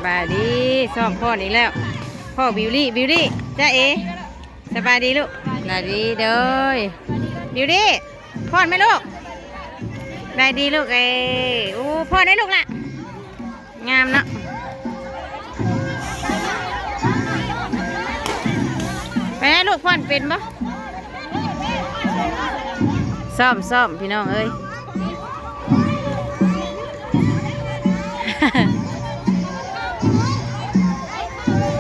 บายดีซ่อมพ่ออีกแล้วพ่อบิวลี่จ้าเอสบายดีลูกสบายดีเด้อบิวลี่พ่อไหมลูกได้ดีลูกเอโอ้พ่อได้ลูกละงามเนาะไปไหนลูกพ่อเป็นปะซ่อมพี่น้องเอ้ย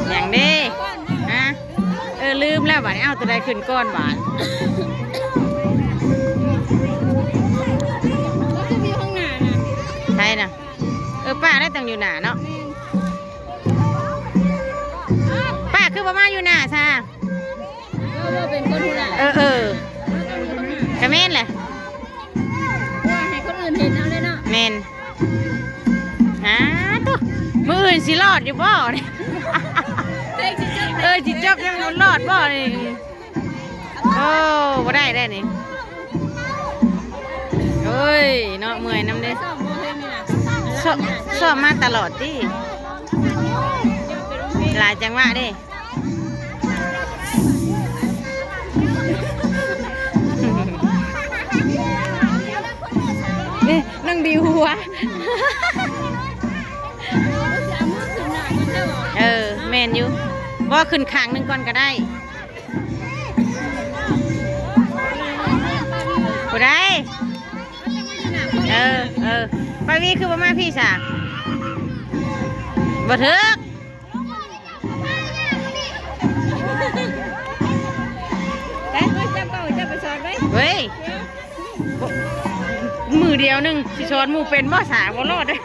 อย่างนี้ฮะลืมแล้วหวานเอาตัวใดขึ้นก้อนหวานใช่นะป้าได้ตังอยู่หนาเนาะป้าคือประมาณอยู่หนาซะเป็นคนหูหนากระเมนแหละให้คนอื่นเห็นเอาเลยเนาะเมนฮะตัวมืออื่นสิรอดอยู่บ่เนี่ยจิจกยังรอดบ่นี่โอ้บ่ได้นี่เฮ้ยเนาะเมื่อยน้ำเด้ซ่อมมาตลอดดิหลายจังหวะเด้นั่งดีหัวแมนอยู่ว่าขึ้นขางหนึ่งก่อนก็ได้กูได้ไปวีคือประมาณพี่สาบ่ถึกเฮ้ยมือเดียวนึงสิชอนมูเป็นบ่สาบ่รอดเลย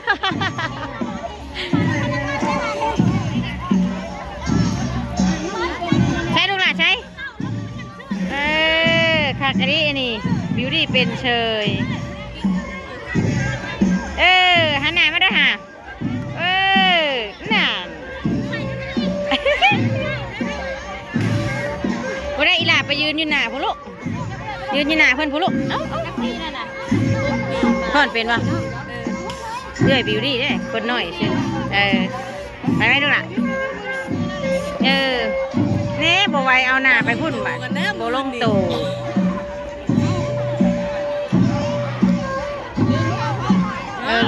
ใช่ลูกหล่ะใช่คากะดินี่บิวตี้เป็นเชยหันหน้ามาด้วยฮะนั่นบ่ได้อีหล่าไปยืนอยู่หน้าพุ่นลูกยืนอยู่หน้าเพิ่นพุ่นลูกพ่อนเป็นวะเรื่อยบิวตี้เด้คนหน่อยสิไปไหมลูกหล่ะเน่บ่ไหวเอาหน้าไปพุ่นบัดบ่ลงโต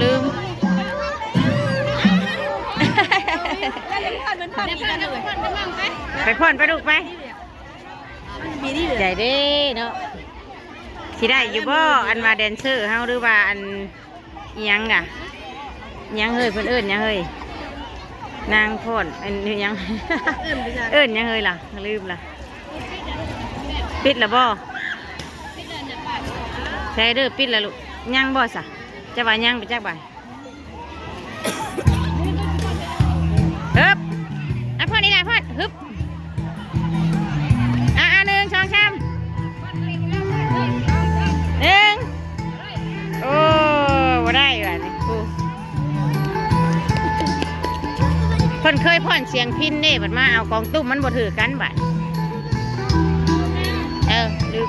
ลืมไปพ่นไปลูกไปใหญ่เด้เนาะที่ได้อยู่บ่อันมาแดนเซอร์เฮาหรือว่าอันยังกะยังเฮ้ยเพิ่นเอิ้นยังเฮ้ยนางพ่นอันนี้ยังเอิ้นยังเฮ้ยล่ะลืมล่ะปิดแล้วบ่ใช่เด้อปิดแล้วลูกยังบ่ซะจะว่ายังไปจักบ่ฮึบพ่อนี่แหละพ่อฮึบ1 2 3 1โอ้บ่ได้ว่ะนี่ครูเพิ่นเคยพ่อนเสียงพินเด้บัดมาเอากองตุ้มมันบ่ถือกันบัดลืม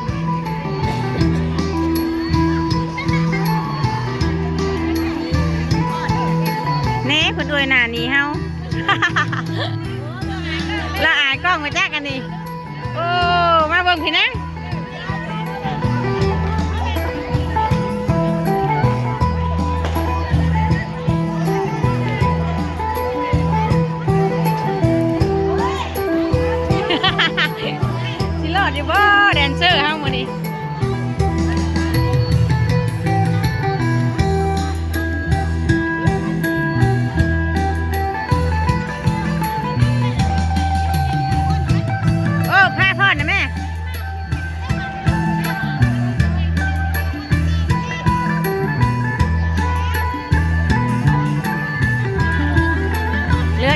เน่เพิ่นอวยหน้านี่เฮาละอายกล้องมาจักกันนี่โอ้มาเบิ่งพี่นะสิรอดอยู่บ่แดนเซอร์เฮามื้อนี้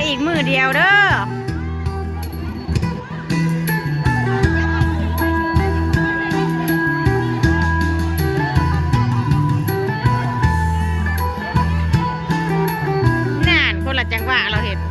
อีกมือเดียวเด้อนั่นคนละจังหวะเราเห็น เ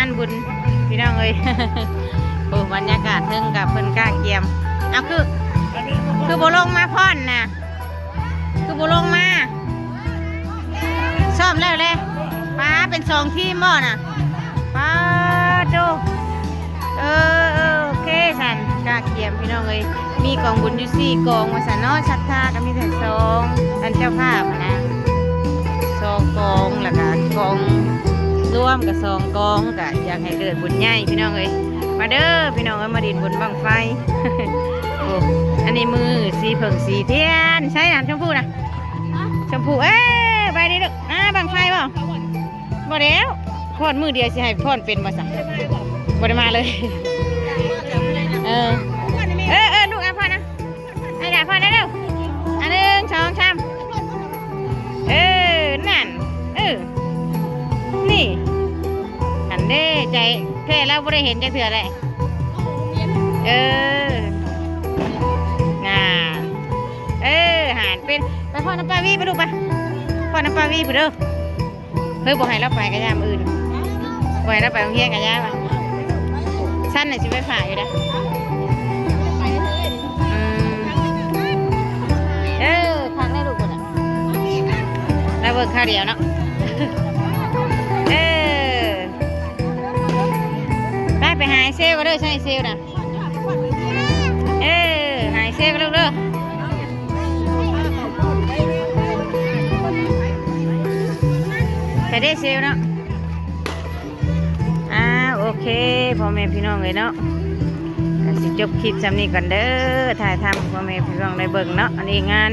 านบุญพี่น้องเอ้ย โอ้บรรยากาศเทิงกับเพิ่นกล้าเกียมเอาคือโบลงมาพ่อนนะคือโบลงมาชอบแล้วเลยป้าเป็น2 ทีมบ่น่ะป้าดูโอเคสันกล้าเกียมพี่น้องเอ้ยมีกองบุญอยู่4 กองว่าสันเนาะชัดท่าก็มีแต่2อันเจ้าภาพนะ2 กองแล้วก็กองร่วมกับ2 กองก็อยากให้เกิดบุญใหญ่พี่น้องเอ้ยมาเด้อพี่น้องเอ้ยมาดินบุญบังไฟ โอ้อันนี้มือสีเผิงสีเทียนใช่หนชมพูนะชมพูไปดิลูกบังไฟบ่บ่แล้วพอดมือเดียวสิให้พอดเป็นบ่สั่งบ่ได้มาเลยลูกพอดนะไอ้ด่าพอดได้เร็ว1 2 3นั่นนี่อันเด้ใจแท้แล้วบ่ได้เห็นจักเทื่อเลยหานเป็นไปพ่อน้ำปลาวีไปดูไปพ่อน้ำปลาวีไปเด้อเฮ้ยบอกให้เราไปกับยามอื่นบอกให้เราไปโรงเรียนกับยามสั้นหน่อยชิไปฝ่าอยู่นะครั้งแรกลูกคนอ่ะแล้วเบิกข้าวเดียวเนาะไปหายเซลก็เด้อใช่เซลนะหายเซลก็ลูกเด้อใส่ได้เซลเนาะโอเคพ่อแม่พี่น้องเลยเนาะสิจบคลิปจำนี้ก่อนเด้อถ่ายทำพ่อแม่พี่น้องในเบิ่งเนาะอันนี้งาน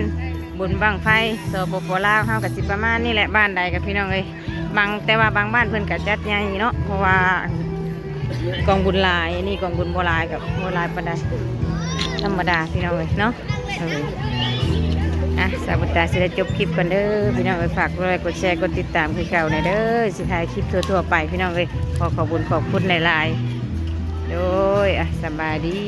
บุญบังไฟสปปลาวเฮากับสิประมาณนี่แหละบ้านใดกับพี่น้องเลยแต่ว่าบางบ้านเพิ่นกับจัดใหญ่เนาะเพราะว่ากองบุญลายนี่กองบุญโบราณกับโบราณปานใดธรรมดาพี่น้องเลยเนาะสาบุตาสิได้จบคลิปกันเด้อพี่น้องเอ้ยฝากกดไลค์กดแชร์กดติดตามคือเก่าในเด้อสิถ่ายคลิปทั่วๆไปพี่น้องเอ้ยขอบคุณหลายๆโดยสบายดี